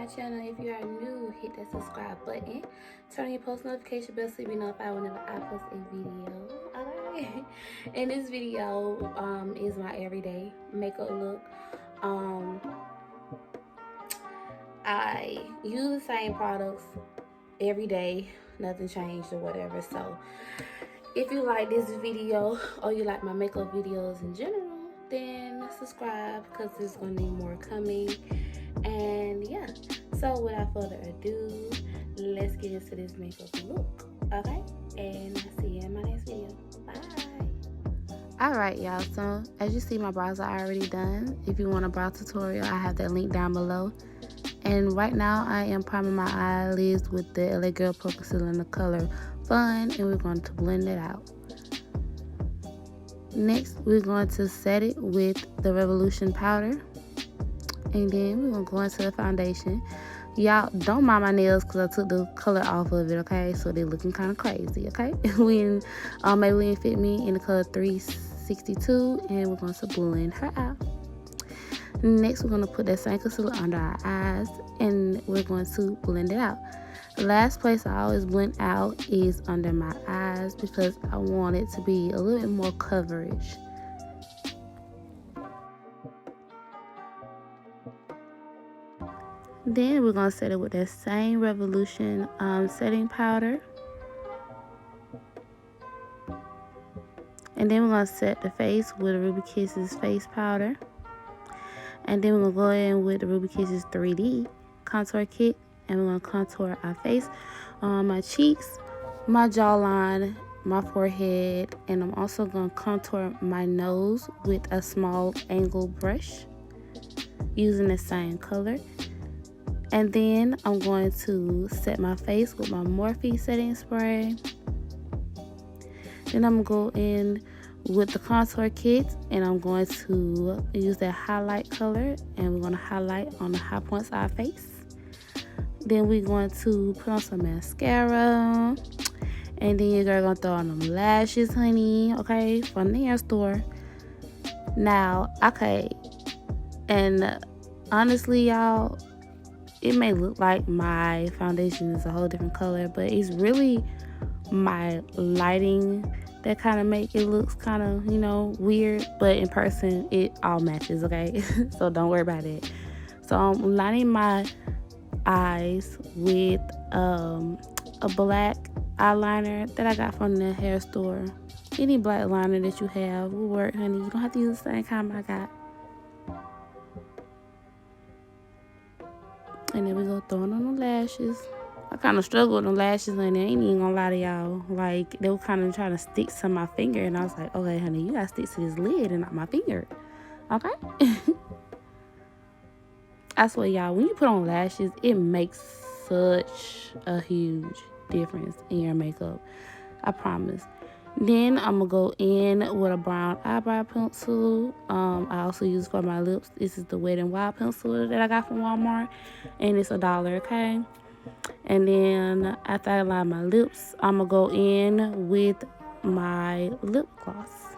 my channel. If you are new, hit that subscribe button. Turn on your post notification bell so you'll be notified whenever I post a video. Okay. And this video is my everyday makeup look. I use the same products every day. Nothing changed or whatever. So if you like this video or you like my makeup videos in general, then subscribe because there's gonna be more coming. And yeah, so without further ado, let's get into this makeup look. Okay, and I'll see you in my next video. Bye. Alright y'all, so as you see, my brows are already done. If you want a brow tutorial, I have that link down below. And right now I am priming my eyelids with the LA Girl Pro Concealer in the color Fun, and we're going to blend it out. Next, we're going to set it with the Revolution powder. And then we're going to go into the foundation. Y'all, don't mind my nails because I took the color off of it, okay? So they're looking kind of crazy, okay? When Maybelline Fit Me in the color 362, and we're going to blend her out. Next, we're going to put that same concealer under our eyes, and we're going to blend it out. The last place I always blend out is under my eyes because I want it to be a little bit more coverage. Then we're going to set it with that same Revolution setting powder. And then we're going to set the face with Ruby Kisses face powder. And then we're going to go in with the Ruby Kisses 3D contour kit. And we're going to contour our face, my cheeks, my jawline, my forehead. And I'm also going to contour my nose with a small angle brush using the same color. And then I'm going to set my face with my Morphe setting spray. Then I'm going to go in with the contour kit, and I'm going to use that highlight color, and we're going to highlight on the high points of our face. Then we're going to put on some mascara, and then you're going to throw on them lashes, honey, okay, from the hair store. Now, okay, and honestly, y'all, it may look like my foundation is a whole different color, but it's really my lighting that kind of make it looks kind of, you know, weird. But in person, it all matches, okay? So don't worry about it. So I'm lining my eyes with a black eyeliner that I got from the hair store. Any black liner that you have will work, honey. You don't have to use the same kind I got. And then we go throwing on the lashes. I kind of struggled with the lashes, and I ain't even gonna lie to y'all. Like, they were kind of trying to stick to my finger, and I was like, okay, honey, you gotta stick to this lid and not my finger. Okay? I swear, y'all, when you put on lashes, it makes such a huge difference in your makeup. I promise. Then I'm gonna go in with a brown eyebrow pencil. I also use for my lips. This is the Wet n Wild pencil that I got from Walmart, and it's $1, okay? And then after I line my lips, I'm gonna go in with my lip gloss.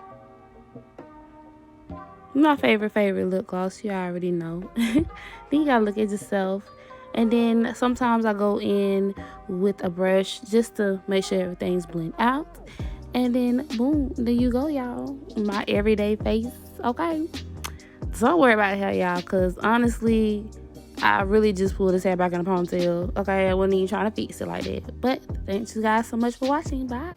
My favorite lip gloss, you already know. Then you gotta look at yourself. And then sometimes I go in with a brush just to make sure everything's blend out. And then boom, there you go, y'all. My everyday face, okay? Don't worry about hair, y'all, because honestly, I really just pulled his hair back in a ponytail, okay? I wasn't even trying to fix it like that. But thanks you guys so much for watching. Bye.